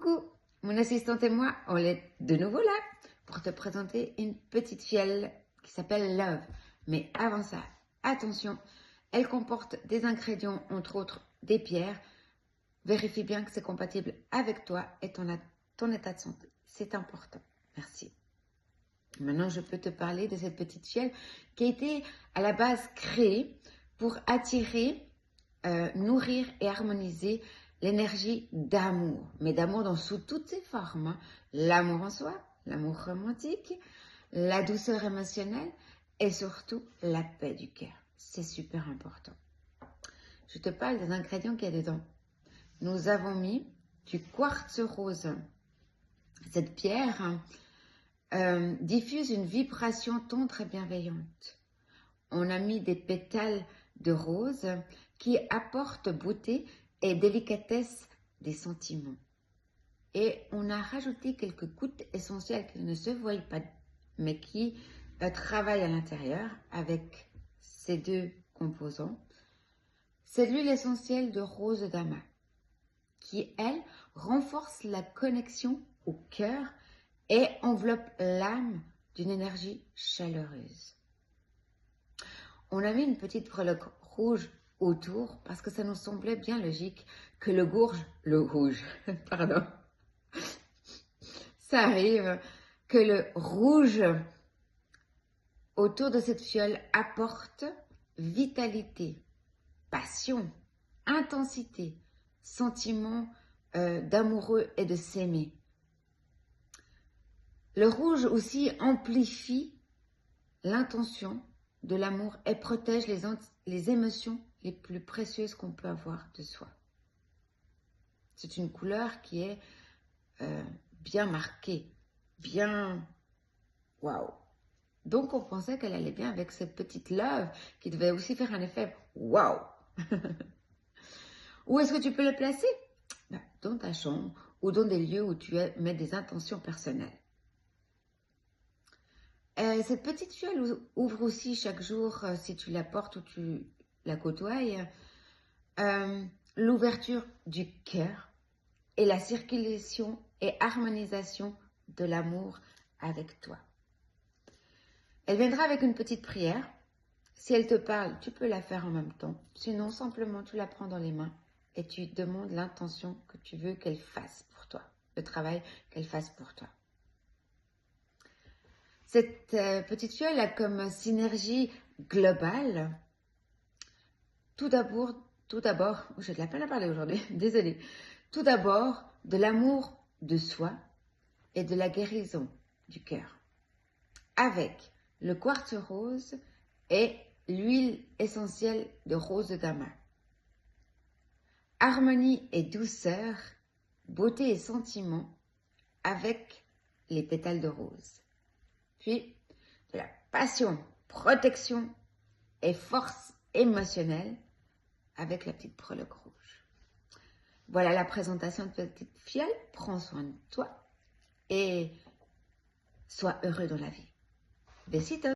Coucou, mon assistante et moi, on est de nouveau là pour te présenter une petite fiole qui s'appelle Love. Mais avant ça, attention, elle comporte des ingrédients, entre autres des pierres. Vérifie bien que c'est compatible avec toi et ton état de santé. C'est important. Merci. Maintenant, je peux te parler de cette petite fiole qui a été à la base créée pour attirer, nourrir et harmoniser l'énergie d'amour, mais d'amour sous toutes ses formes. Hein. L'amour en soi, l'amour romantique, la douceur émotionnelle et surtout la paix du cœur. C'est super important. Je te parle des ingrédients qu'il y a dedans. Nous avons mis du quartz rose. Cette pierre diffuse une vibration tendre et bienveillante. On a mis des pétales de rose qui apportent beauté et délicatesse des sentiments. Et on a rajouté quelques gouttes essentielles qui ne se voient pas, mais qui travaillent à l'intérieur avec ces deux composants. C'est l'huile essentielle de rose d'Ama qui, elle, renforce la connexion au cœur et enveloppe l'âme d'une énergie chaleureuse. On a mis une petite breloque rouge autour parce que ça nous semblait bien logique que le rouge, pardon, ça arrive, que le rouge autour de cette fiole apporte vitalité, passion, intensité, sentiment d'amoureux et de s'aimer. Le rouge aussi amplifie l'intention de l'amour et protège les émotions les plus précieuses qu'on peut avoir de soi. C'est une couleur qui est bien marquée, bien waouh. Donc on pensait qu'elle allait bien avec cette petite love qui devait aussi faire un effet waouh. Où est-ce que tu peux le placer? Dans ta chambre ou dans des lieux où tu mets des intentions personnelles. Cette petite fiole ouvre aussi chaque jour, si tu la portes ou tu la côtoies, l'ouverture du cœur et la circulation et harmonisation de l'amour avec toi. Elle viendra avec une petite prière. Si elle te parle, tu peux la faire en même temps. Sinon, simplement, tu la prends dans les mains et tu demandes l'intention que tu veux qu'elle fasse pour toi, le travail qu'elle fasse pour toi. Cette petite fiole a comme synergie globale, tout d'abord, j'ai de la peine à parler aujourd'hui, désolée. Tout d'abord, de l'amour de soi et de la guérison du cœur. Avec le quartz rose et l'huile essentielle de rose d'Ama. Harmonie et douceur, beauté et sentiment avec les pétales de rose. Puis, de la passion, protection et force émotionnelle avec la petite breloque rouge. Voilà la présentation de petite fiole. Prends soin de toi et sois heureux dans la vie. Besitos!